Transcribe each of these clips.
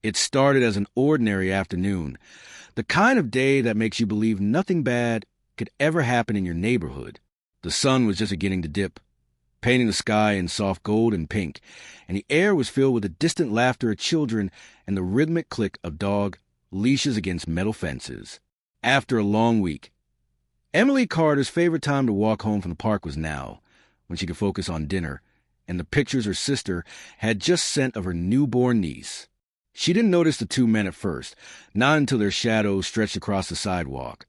It started as an ordinary afternoon, the kind of day that makes you believe nothing bad could ever happen in your neighborhood. The sun was just beginning to dip, painting the sky in soft gold and pink, and the air was filled with the distant laughter of children and the rhythmic click of dog leashes against metal fences. After a long week, Emily Carter's favorite time to walk home from the park was now, when she could focus on dinner and the pictures her sister had just sent of her newborn niece. She didn't notice the two men at first, not until their shadows stretched across the sidewalk,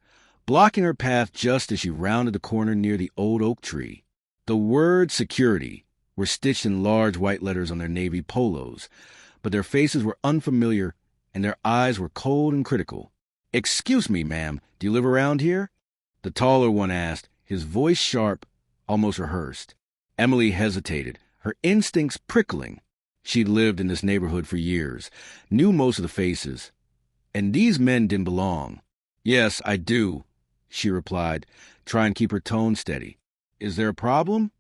blocking her path just as she rounded the corner near the old oak tree. The words security were stitched in large white letters on their navy polos, but their faces were unfamiliar and their eyes were cold and critical. "Excuse me, ma'am, do you live around here?" The taller one asked, his voice sharp, almost rehearsed. Emily hesitated, her instincts prickling. She'd lived in this neighborhood for years, knew most of the faces, and these men didn't belong. "Yes, I do," she replied, trying to keep her tone steady. "Is there a problem?"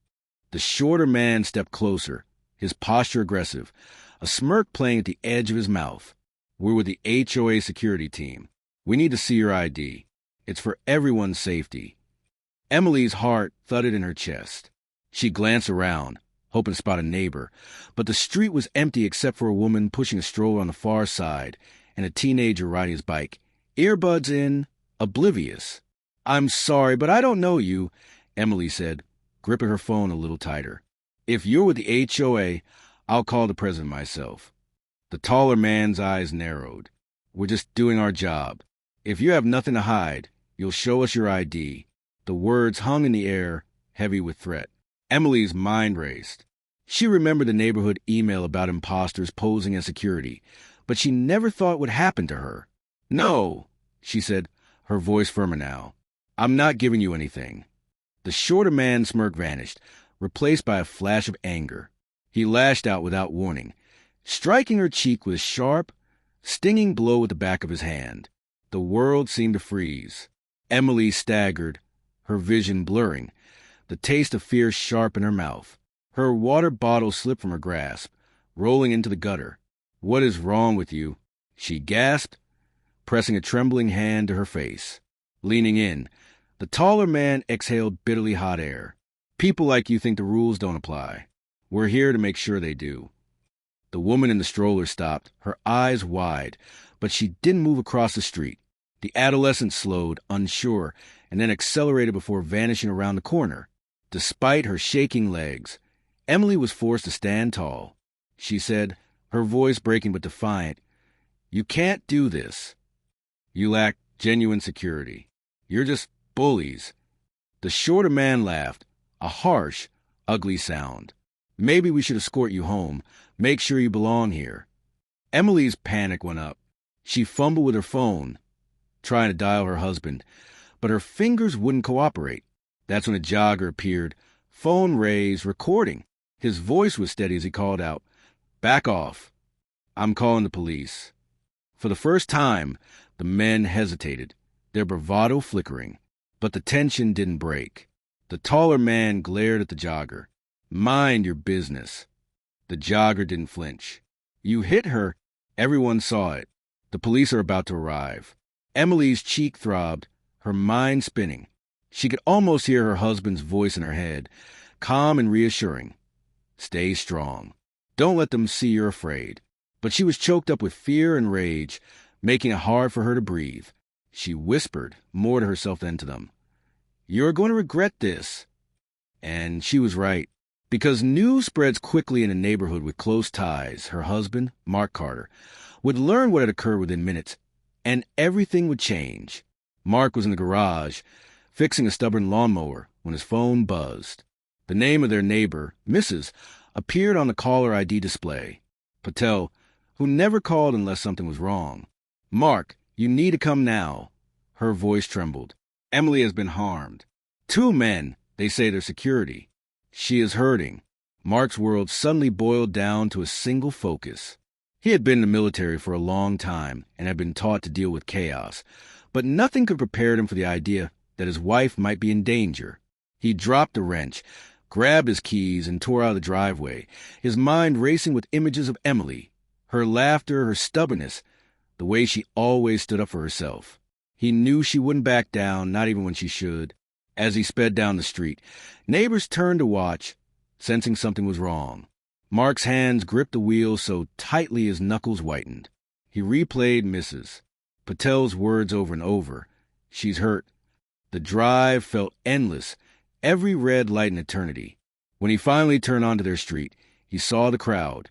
The shorter man stepped closer, his posture aggressive, a smirk playing at the edge of his mouth. "We're with the HOA security team. We need to see your ID. It's for everyone's safety." Emily's heart thudded in her chest. She glanced around, hoping to spot a neighbor, but the street was empty except for a woman pushing a stroller on the far side and a teenager riding his bike, earbuds in, oblivious. "I'm sorry, but I don't know you," Emily said, gripping her phone a little tighter. "If you're with the HOA, I'll call the president myself." The taller man's eyes narrowed. "We're just doing our job. If you have nothing to hide, you'll show us your ID." The words hung in the air, heavy with threat. Emily's mind raced. She remembered the neighborhood email about imposters posing as security, but she never thought it would happen to her. "No," she said, her voice firmer now. "I'm not giving you anything." The shorter man's smirk vanished, replaced by a flash of anger. He lashed out without warning, striking her cheek with a sharp, stinging blow with the back of his hand. The world seemed to freeze. Emily staggered, her vision blurring, the taste of fear sharp in her mouth. Her water bottle slipped from her grasp, rolling into the gutter. "What is wrong with you?" she gasped, pressing a trembling hand to her face. Leaning in, the taller man exhaled bitterly hot air. "People like you think the rules don't apply. We're here to make sure they do." The woman in the stroller stopped, her eyes wide, but she didn't move across the street. The adolescent slowed, unsure, and then accelerated before vanishing around the corner. Despite her shaking legs, Emily was forced to stand tall. She said, her voice breaking but defiant, "You can't do this. You lack genuine security. You're just bullies." The shorter man laughed, a harsh, ugly sound. "Maybe we should escort you home, make sure you belong here." Emily's panic went up. She fumbled with her phone, trying to dial her husband, but her fingers wouldn't cooperate. That's when a jogger appeared, phone raised, recording. His voice was steady as he called out, "Back off. I'm calling the police." For the first time, the men hesitated, their bravado flickering. But the tension didn't break. The taller man glared at the jogger. "Mind your business." The jogger didn't flinch. "You hit her." Everyone saw it. "The police are about to arrive." Emily's cheek throbbed, her mind spinning. She could almost hear her husband's voice in her head, calm and reassuring. "Stay strong. Don't let them see you're afraid." But she was choked up with fear and rage, making it hard for her to breathe. She whispered, more to herself than to them, "You're going to regret this." And she was right. Because news spreads quickly in a neighborhood with close ties, her husband, Mark Carter, would learn what had occurred within minutes, and everything would change. Mark was in the garage, fixing a stubborn lawnmower, when his phone buzzed. The name of their neighbor, Mrs., appeared on the caller ID display. Patel, who never called unless something was wrong. "Mark, you need to come now." Her voice trembled. "Emily has been harmed. 2 men, they say they're security. She is hurting." Mark's world suddenly boiled down to a single focus. He had been in the military for a long time and had been taught to deal with chaos, but nothing could prepare him for the idea that his wife might be in danger. He dropped the wrench, grabbed his keys, and tore out of the driveway, his mind racing with images of Emily, Her laughter, her stubbornness, the way she always stood up for herself. He knew she wouldn't back down, not even when she should. As he sped down the street, neighbors turned to watch, sensing something was wrong. Mark's hands gripped the wheel so tightly his knuckles whitened. He replayed Mrs. Patel's words over and over. She's hurt. The drive felt endless, every red light an eternity. When he finally turned onto their street, he saw the crowd.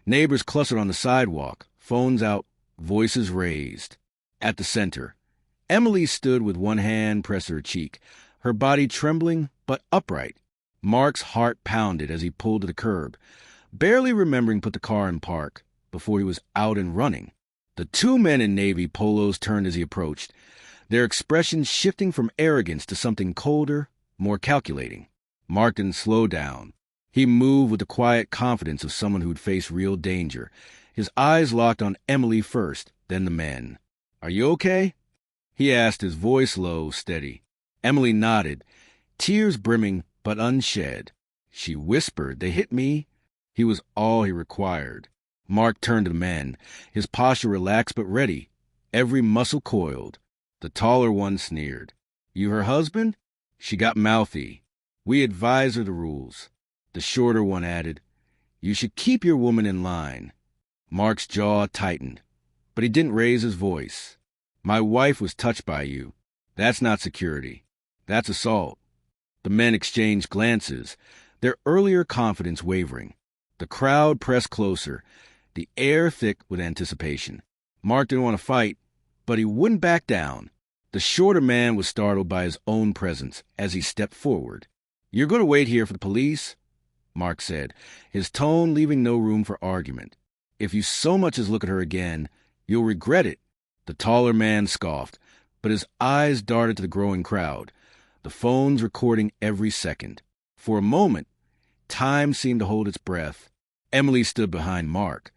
Neighbors clustered on the sidewalk, phones out, voices raised. At the center, Emily stood with one hand pressed to her cheek, her body trembling but upright. Mark's heart pounded as he pulled to the curb, barely remembering to put the car in park before he was out and running. The two men in navy polos turned as he approached, their expressions shifting from arrogance to something colder, more calculating. Mark didn't slow down. He moved with the quiet confidence of someone who'd faced real danger. His eyes locked on Emily first, then the men. "Are you okay?" he asked, his voice low, steady. Emily nodded, tears brimming but unshed. She whispered, "They hit me." He was all he required. Mark turned to the men, his posture relaxed but ready, every muscle coiled. The taller one sneered. "You her husband?" She got mouthy. "We advise her the rules." The shorter one added, "You should keep your woman in line." Mark's jaw tightened, but he didn't raise his voice. "My wife was touched by you. That's not security. That's assault." The men exchanged glances, their earlier confidence wavering. The crowd pressed closer, the air thick with anticipation. Mark didn't want to fight, but he wouldn't back down. The shorter man was startled by his own presence as he stepped forward. "You're going to wait here for the police?" Mark said, his tone leaving no room for argument. "If you so much as look at her again, you'll regret it." The taller man scoffed, but his eyes darted to the growing crowd, the phones recording every second. For a moment, time seemed to hold its breath. Emily stood behind Mark,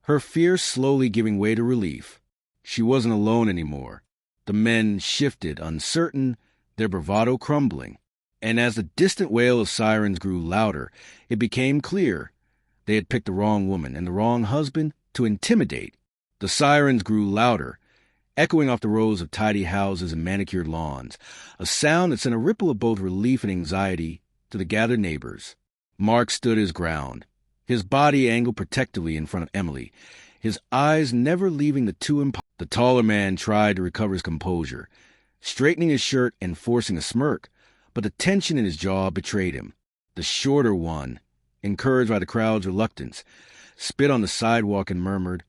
her fear slowly giving way to relief. She wasn't alone anymore. The men shifted, uncertain, their bravado crumbling. And as the distant wail of sirens grew louder, it became clear they had picked the wrong woman and the wrong husband to intimidate. The sirens grew louder, echoing off the rows of tidy houses and manicured lawns, a sound that sent a ripple of both relief and anxiety to the gathered neighbors. Mark stood his ground, his body angled protectively in front of Emily, his eyes never leaving the two. The taller man tried to recover his composure, straightening his shirt and forcing a smirk, but the tension in his jaw betrayed him. The shorter one, encouraged by the crowd's reluctance, spit on the sidewalk and murmured,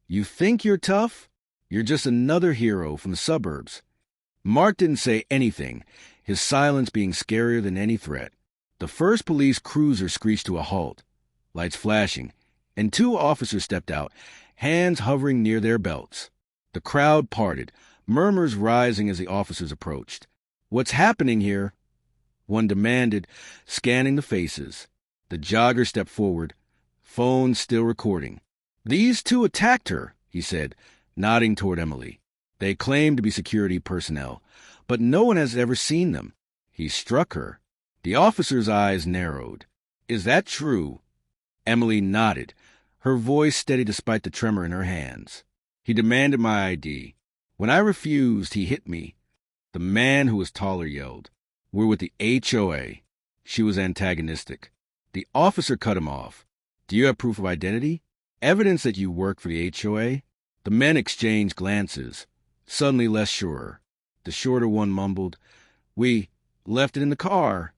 "You think you're tough? You're just another hero from the suburbs." Mark didn't say anything, his silence being scarier than any threat. The first police cruiser screeched to a halt, lights flashing, and two officers stepped out, hands hovering near their belts. The crowd parted, murmurs rising as the officers approached. "What's happening here?" one demanded, scanning the faces. The jogger stepped forward, phone still recording. "These two attacked her," he said, nodding toward Emily. "They claim to be security personnel, but no one has ever seen them." "He struck her." The officer's eyes narrowed. "Is that true?" Emily nodded, her voice steady despite the tremor in her hands. "He demanded my ID. When I refused, he hit me." The man who was taller yelled, "We're with the HOA." She was antagonistic. The officer cut him off. "Do you have proof of identity? Evidence that you work for the HOA?" The men exchanged glances, suddenly less sure. The shorter one mumbled, "We left it in the car."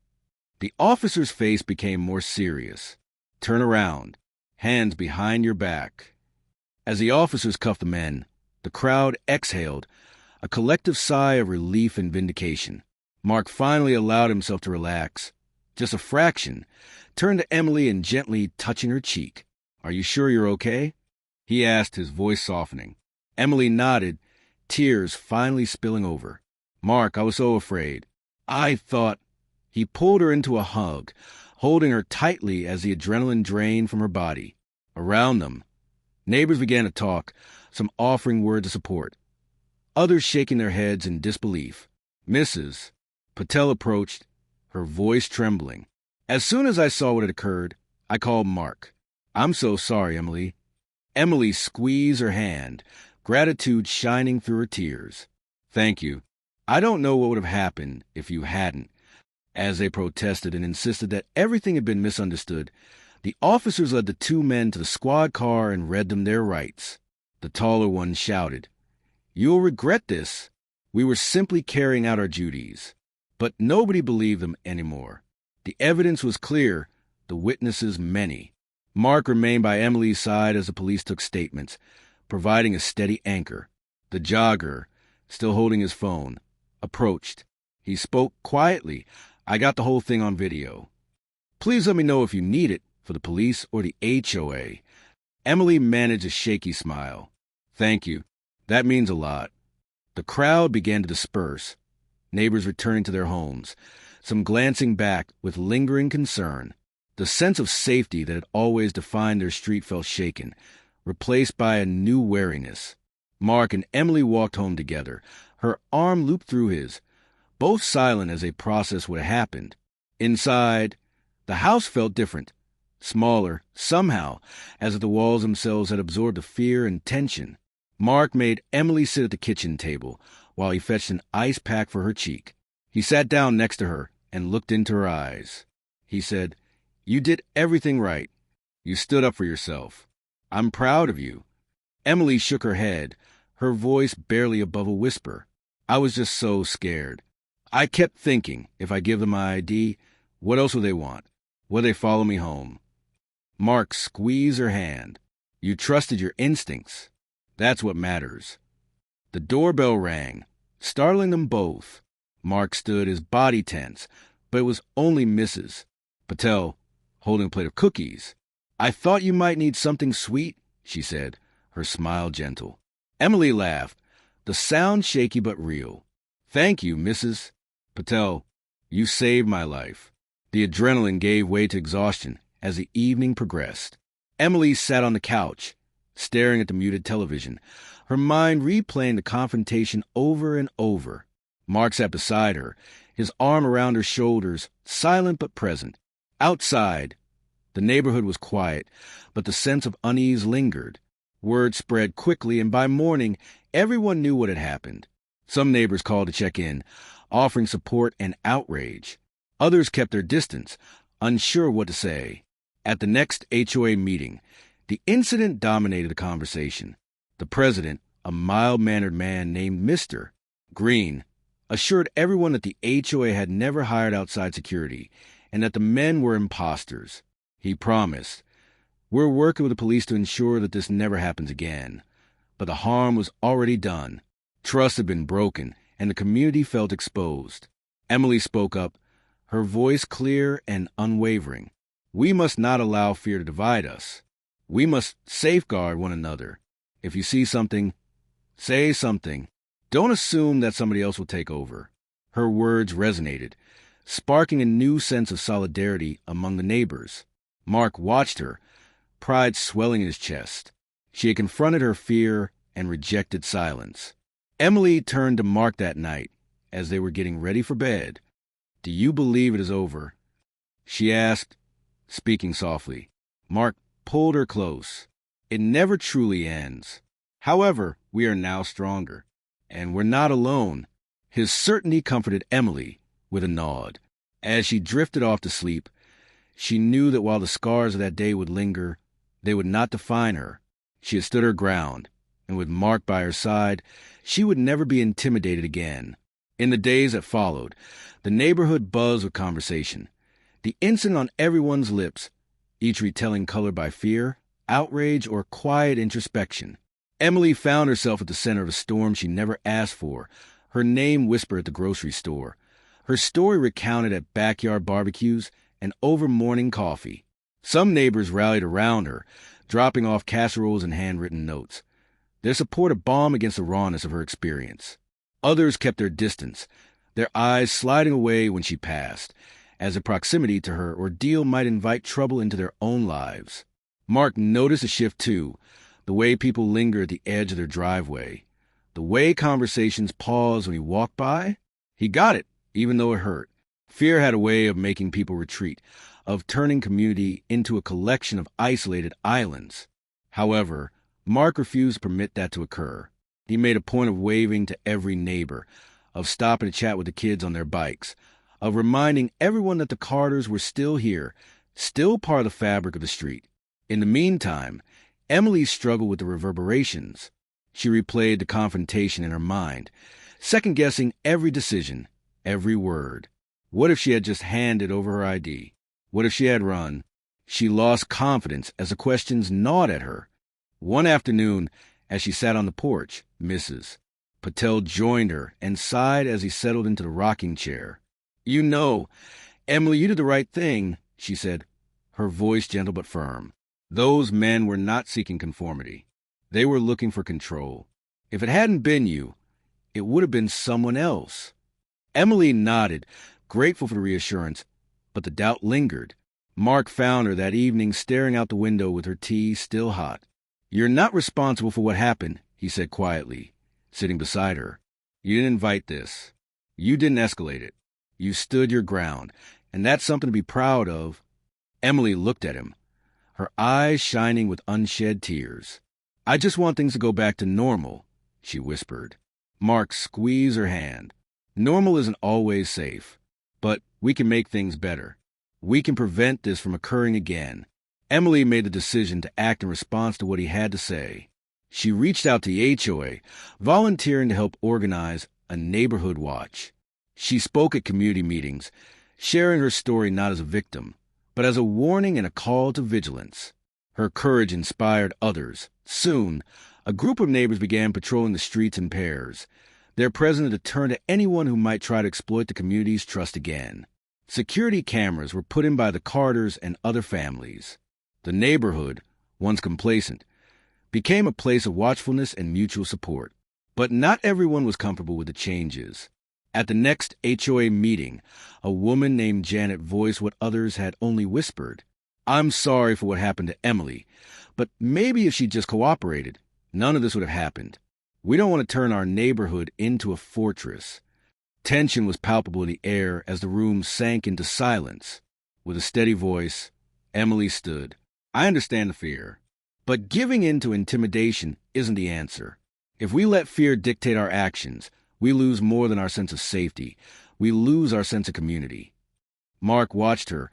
The officer's face became more serious. "Turn around. Hands behind your back." As the officers cuffed the men, the crowd exhaled, a collective sigh of relief and vindication. Mark finally allowed himself to relax, just a fraction, turned to Emily and gently touching her cheek. "Are you sure you're okay?" he asked, his voice softening. Emily nodded, tears finally spilling over. "Mark, I was so afraid. I thought—" He pulled her into a hug, holding her tightly as the adrenaline drained from her body. Around them, neighbors began to talk, some offering words of support, others shaking their heads in disbelief. Mrs. Patel approached, her voice trembling. "As soon as I saw what had occurred, I called Mark. 'I'm so sorry, Emily. Emily squeezed her hand, gratitude shining through her tears. "Thank you. I don't know what would have happened if you hadn't." As they protested and insisted that everything had been misunderstood, the officers led the two men to the squad car and read them their rights. The taller one shouted, "You'll regret this. We were simply carrying out our duties." But nobody believed them anymore. The evidence was clear, the witnesses many. Mark remained by Emily's side as the police took statements, providing a steady anchor. The jogger, still holding his phone, approached. He spoke quietly. "I got the whole thing on video. Please let me know if you need it for the police or the HOA." Emily managed a shaky smile. "Thank you. That means a lot." The crowd began to disperse, neighbors returning to their homes, some glancing back with lingering concern. The sense of safety that had always defined their street felt shaken, replaced by a new wariness. Mark and Emily walked home together, her arm looped through his, both silent as they processed what had happened. Inside, the house felt different, smaller, somehow, as if the walls themselves had absorbed the fear and tension. Mark made Emily sit at the kitchen table while he fetched an ice pack for her cheek. He sat down next to her and looked into her eyes. He said, "You did everything right. You stood up for yourself. I'm proud of you." Emily shook her head, her voice barely above a whisper. "I was just so scared. I kept thinking, if I give them my ID, what else will they want? Will they follow me home?" Mark squeezed her hand. "You trusted your instincts. That's what matters." The doorbell rang, startling them both. Mark stood, his body tense, but it was only Mrs. Patel, holding a plate of cookies. "I thought you might need something sweet," she said, her smile gentle. Emily laughed, the sound shaky but real. "Thank you, Mrs. Patel. You saved my life." The adrenaline gave way to exhaustion as the evening progressed. Emily sat on the couch, staring at the muted television, her mind replaying the confrontation over and over. Mark sat beside her, his arm around her shoulders, silent but present. Outside, the neighborhood was quiet, but the sense of unease lingered. Word spread quickly, and by morning, everyone knew what had happened. Some neighbors called to check in, offering support and outrage. Others kept their distance, unsure what to say. At the next HOA meeting, the incident dominated the conversation. The president, a mild-mannered man named Mr. Green, assured everyone that the HOA had never hired outside security and that the men were imposters. He promised, "We're working with the police to ensure that this never happens again." But the harm was already done. Trust had been broken, and the community felt exposed. Emily spoke up, her voice clear and unwavering. "We must not allow fear to divide us. We must safeguard one another. If you see something, say something. Don't assume that somebody else will take over." Her words resonated, sparking a new sense of solidarity among the neighbors. Mark watched her, pride swelling in his chest. She had confronted her fear and rejected silence. Emily turned to Mark that night as they were getting ready for bed. "Do you believe it is over?" she asked, speaking softly. Mark pulled her close. "It never truly ends. However, we are now stronger. And we're not alone." His certainty comforted Emily with a nod. As she drifted off to sleep, she knew that while the scars of that day would linger, they would not define her. She had stood her ground, and with Mark by her side, she would never be intimidated again. In the days that followed, the neighborhood buzzed with conversation. The incident on everyone's lips, each retelling colored by fear, outrage, or quiet introspection. Emily found herself at the center of a storm she never asked for, her name whispered at the grocery store, her story recounted at backyard barbecues and over morning coffee. Some neighbors rallied around her, dropping off casseroles and handwritten notes. Their support a balm against the rawness of her experience. Others kept their distance, their eyes sliding away when she passed, as the proximity to her ordeal might invite trouble into their own lives. Mark noticed a shift too, the way people lingered at the edge of their driveway, the way conversations paused when he walked by. He got it, even though it hurt. Fear had a way of making people retreat, of turning community into a collection of isolated islands. However, Mark refused to permit that to occur. He made a point of waving to every neighbor, of stopping to chat with the kids on their bikes, of reminding everyone that the Carters were still here, still part of the fabric of the street. In the meantime, Emily struggled with the reverberations. She replayed the confrontation in her mind, second-guessing every decision, every word. What if she had just handed over her ID? What if she had run? She lost confidence as the questions gnawed at her. One afternoon, as she sat on the porch, Mrs. Patel joined her and sighed as he settled into the rocking chair. "You know, Emily, you did the right thing," she said, her voice gentle but firm. Those men were not seeking conformity. They were looking for control. If it hadn't been you, it would have been someone else. Emily nodded, grateful for the reassurance, but the doubt lingered. Mark found her that evening staring out the window with her tea still hot. "You're not responsible for what happened," he said quietly, sitting beside her. "You didn't invite this. You didn't escalate it. You stood your ground, and that's something to be proud of." Emily looked at him, her eyes shining with unshed tears. "I just want things to go back to normal," she whispered. Mark squeezed her hand. "Normal isn't always safe, but we can make things better. We can prevent this from occurring again." Emily made the decision to act in response to what he had to say. She reached out to the HOA, volunteering to help organize a neighborhood watch. She spoke at community meetings, sharing her story not as a victim, but as a warning and a call to vigilance. Her courage inspired others. Soon, a group of neighbors began patrolling the streets in pairs, their presence to turn to anyone who might try to exploit the community's trust again. Security cameras were put in by the Carters and other families. The neighborhood, once complacent, became a place of watchfulness and mutual support. But not everyone was comfortable with the changes. At the next HOA meeting, a woman named Janet voiced what others had only whispered. "I'm sorry for what happened to Emily, but maybe if she just cooperated, none of this would have happened. We don't want to turn our neighborhood into a fortress." Tension was palpable in the air as the room sank into silence. With a steady voice, Emily stood. "I understand the fear, but giving in to intimidation isn't the answer. If we let fear dictate our actions, we lose more than our sense of safety. We lose our sense of community." Mark watched her,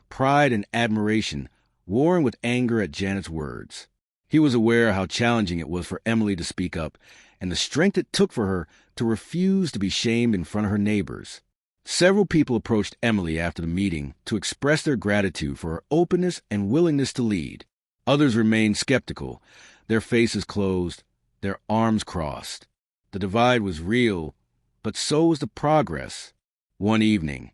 pride and admiration warring with anger at Janet's words. He was aware how challenging it was for Emily to speak up, and the strength it took for her to refuse to be shamed in front of her neighbors. Several people approached Emily after the meeting to express their gratitude for her openness and willingness to lead. Others remained skeptical, their faces closed, their arms crossed. The divide was real, but so was the progress. One evening,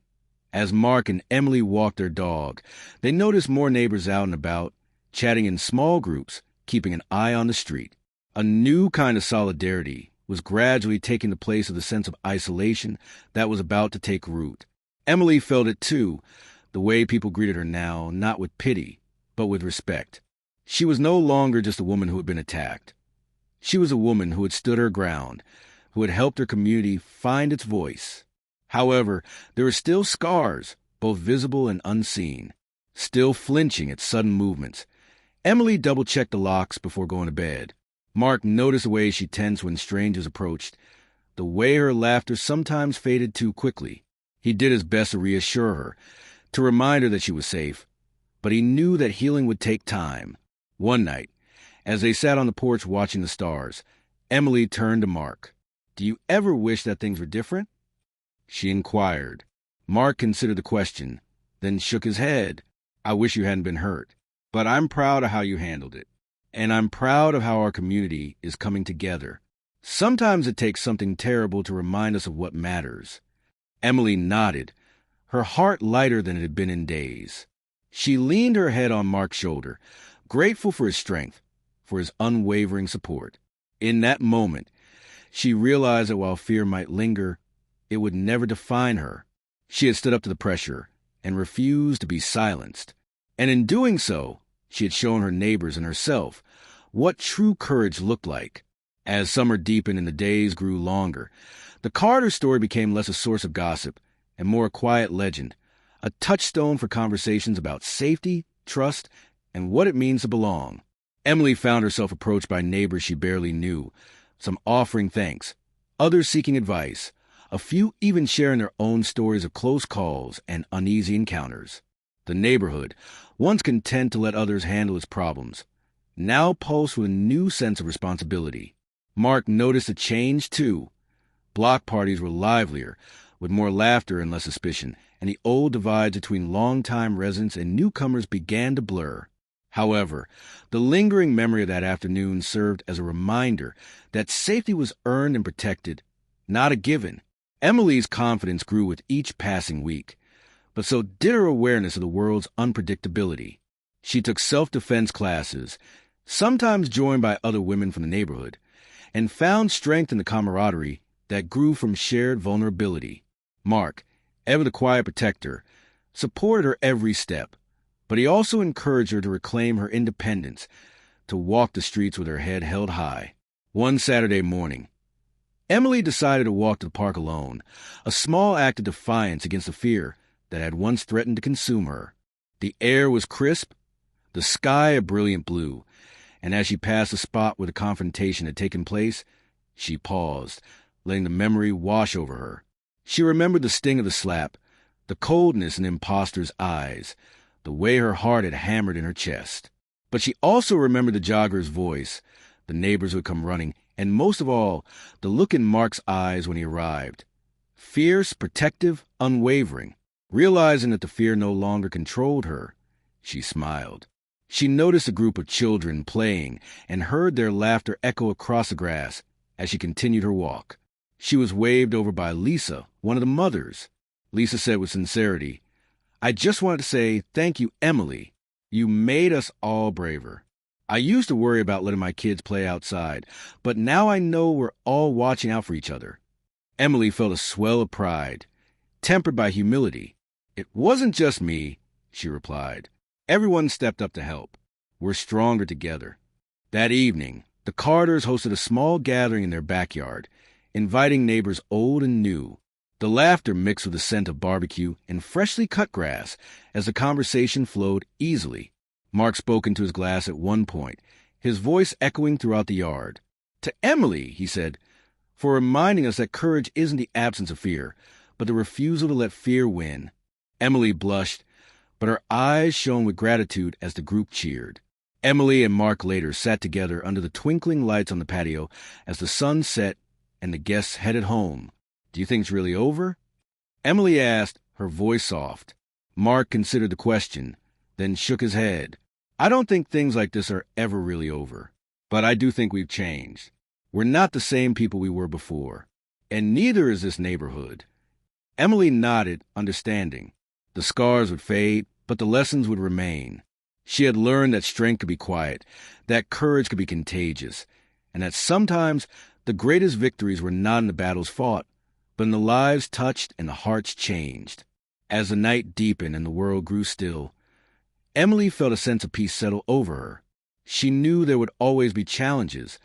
as Mark and Emily walked their dog, they noticed more neighbors out and about, chatting in small groups, keeping an eye on the street. A new kind of solidarity was gradually taking the place of the sense of isolation that was about to take root. Emily felt it too, the way people greeted her now, not with pity, but with respect. She was no longer just a woman who had been attacked. She was a woman who had stood her ground, who had helped her community find its voice. However, there were still scars, both visible and unseen, still flinching at sudden movements. Emily double-checked the locks before going to bed. Mark noticed the way she tensed when strangers approached, the way her laughter sometimes faded too quickly. He did his best to reassure her, to remind her that she was safe, but he knew that healing would take time. One night, as they sat on the porch watching the stars, Emily turned to Mark. "Do you ever wish that things were different?" she inquired. Mark considered the question, then shook his head. "I wish you hadn't been hurt, but I'm proud of how you handled it. And I'm proud of how our community is coming together. Sometimes it takes something terrible to remind us of what matters." Emily nodded, her heart lighter than it had been in days. She leaned her head on Mark's shoulder, grateful for his strength, for his unwavering support. In that moment, she realized that while fear might linger, it would never define her. She had stood up to the pressure and refused to be silenced. And in doing so, she had shown her neighbors and herself what true courage looked like. As summer deepened and the days grew longer, the Carter story became less a source of gossip and more a quiet legend, a touchstone for conversations about safety, trust, and what it means to belong. Emily found herself approached by neighbors she barely knew, some offering thanks, others seeking advice, a few even sharing their own stories of close calls and uneasy encounters. The neighborhood, once content to let others handle its problems, now pulsed with a new sense of responsibility. Mark noticed a change, too. Block parties were livelier, with more laughter and less suspicion, and the old divides between longtime residents and newcomers began to blur. However, the lingering memory of that afternoon served as a reminder that safety was earned and protected, not a given. Emily's confidence grew with each passing week, but so did her awareness of the world's unpredictability. She took self-defense classes, sometimes joined by other women from the neighborhood, and found strength in the camaraderie that grew from shared vulnerability. Mark, ever the quiet protector, supported her every step, but he also encouraged her to reclaim her independence, to walk the streets with her head held high. One Saturday morning, Emily decided to walk to the park alone, a small act of defiance against the fear that had once threatened to consume her. The air was crisp, the sky a brilliant blue, and as she passed the spot where the confrontation had taken place, she paused, letting the memory wash over her. She remembered the sting of the slap, the coldness in the imposter's eyes, the way her heart had hammered in her chest. But she also remembered the jogger's voice, the neighbors who had come running, and most of all, the look in Mark's eyes when he arrived. Fierce, protective, unwavering. Realizing that the fear no longer controlled her, she smiled. She noticed a group of children playing and heard their laughter echo across the grass as she continued her walk. She was waved over by Lisa, one of the mothers. Lisa said with sincerity, "I just wanted to say thank you, Emily. You made us all braver. I used to worry about letting my kids play outside, but now I know we're all watching out for each other." Emily felt a swell of pride, tempered by humility. "It wasn't just me," she replied. "Everyone stepped up to help. We're stronger together." That evening, the Carters hosted a small gathering in their backyard, inviting neighbors old and new. The laughter mixed with the scent of barbecue and freshly cut grass as the conversation flowed easily. Mark spoke into his glass at one point, his voice echoing throughout the yard. "To Emily," he said, "for reminding us that courage isn't the absence of fear, but the refusal to let fear win." Emily blushed, but her eyes shone with gratitude as the group cheered. Emily and Mark later sat together under the twinkling lights on the patio as the sun set and the guests headed home. "Do you think it's really over?" Emily asked, her voice soft. Mark considered the question, then shook his head. "I don't think things like this are ever really over, but I do think we've changed. We're not the same people we were before, and neither is this neighborhood." Emily nodded, understanding. The scars would fade, but the lessons would remain. She had learned that strength could be quiet, that courage could be contagious, and that sometimes the greatest victories were not in the battles fought, but in the lives touched and the hearts changed. As the night deepened and the world grew still, Emily felt a sense of peace settle over her. She knew there would always be challenges,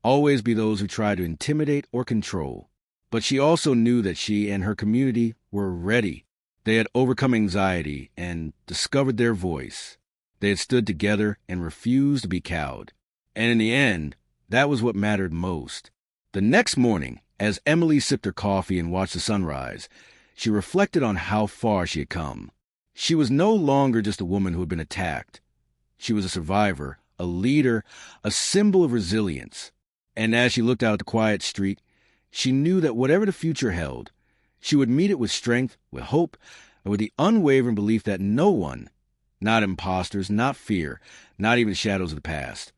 always be those who tried to intimidate or control. But she also knew that she and her community were ready. They had overcome anxiety and discovered their voice. They had stood together and refused to be cowed. And in the end, that was what mattered most. The next morning, as Emily sipped her coffee and watched the sunrise, she reflected on how far she had come. She was no longer just a woman who had been attacked. She was a survivor, a leader, a symbol of resilience. And as she looked out at the quiet street, she knew that whatever the future held, she would meet it with strength, with hope, and with the unwavering belief that no one, not imposters, not fear, not even shadows of the past,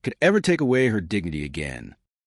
could ever take away her dignity again.